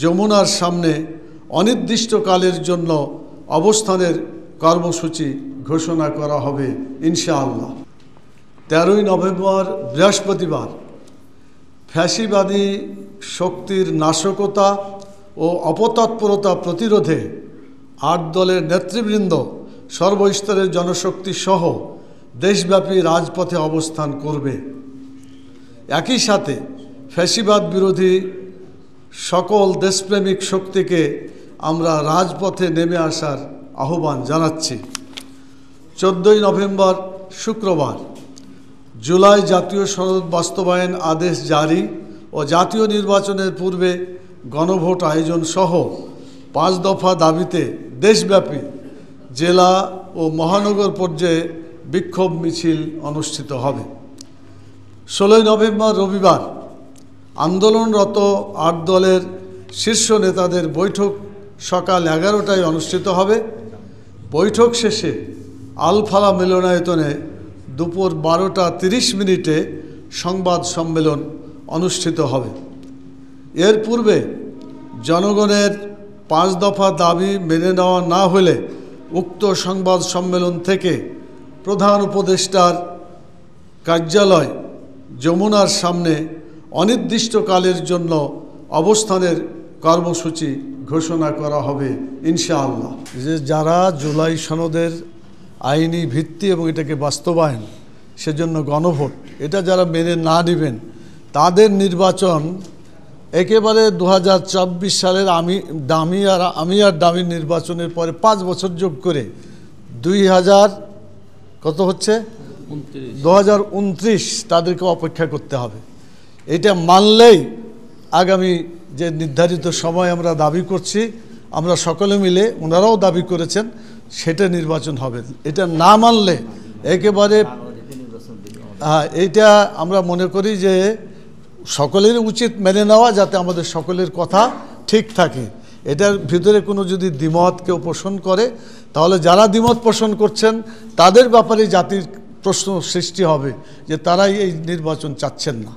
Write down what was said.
যমুনার সামনে অনির্দিষ্টকালের জন্য অবস্থানের কর্মসূচি ঘোষণা করা হবে ইনশাআল্লাহ। 13ই নভেম্বর বৃহস্পতিবার ফ্যাসিবাদী শক্তির নাশকতা ও অপতৎপরতা প্রতিরোধে 8 দলের নেতৃবৃন্দ সর্বস্তরের জনশক্তি সহ দেশব্যাপী রাজপথে অবস্থান করবে। একই সাথে ফ্যাসিবাদ বিরোধী সকল দেশপ্রেমিক শক্তিকে আমরা রাজপথে নেমে আসার আহ্বান জানাচ্ছি। 14ই নভেম্বর শুক্রবার জুলাই জাতীয় সনদ বাস্তবায়ন আদেশ জারি ও জাতীয় নির্বাচনের পূর্বে গণভোট আয়োজন সহ 5 দফা দাবিতে দেশব্যাপী জেলা ও মহানগর পর্যায়ে বিক্ষোভ মিছিল অনুষ্ঠিত হবে। 16ই নভেম্বর রবিবার আন্দোলনরত 8 দলের শীর্ষ নেতাদের বৈঠক সকাল 11টায় অনুষ্ঠিত হবে। বৈঠক শেষে আলফালা মিলনায়তনে দুপুর 12টা 30 সংবাদ সম্মেলন অনুষ্ঠিত হবে। এর পূর্বে জনগণের 5 দফা দাবি মেনে নেওয়া না হলে উক্ত সংবাদ সম্মেলন থেকে প্রধান উপদেষ্টার কার্যালয় যমুনার সামনে অনির্দিষ্টকালের জন্য অবস্থানের কর্মসূচি ঘোষণা করা হবে ইনশাআল্লাহ। যে যারা জুলাই সনদের আইনি ভিত্তি এবং এটাকে বাস্তবায়ন সেজন্য গণভোট এটা যারা মেনে না নেবেন তাদের নির্বাচন একেবারে 2024 সালের আমি আর দামির নির্বাচনের পরে 5 বছর যোগ করে 2029 তাদেরকে অপেক্ষা করতে হবে। এটা মানলেই আগামী যে নির্ধারিত সময় আমরা দাবি করছি আমরা সকলে মিলে ওনারাও দাবি করেছেন সেটা নির্বাচন হবে। এটা না মানলে একেবারে এইটা আমরা মনে করি যে সকলের উচিত মেনে নেওয়া যাতে আমাদের সকলের কথা ঠিক থাকে। এটার ভিতরে কোনো যদি দ্বিমত কেউ পোষণ করে তাহলে যারা দ্বিমত পোষণ করছেন তাদের ব্যাপারে জাতির প্রশ্ন সৃষ্টি হবে যে তারাই এই নির্বাচন চাচ্ছেন না।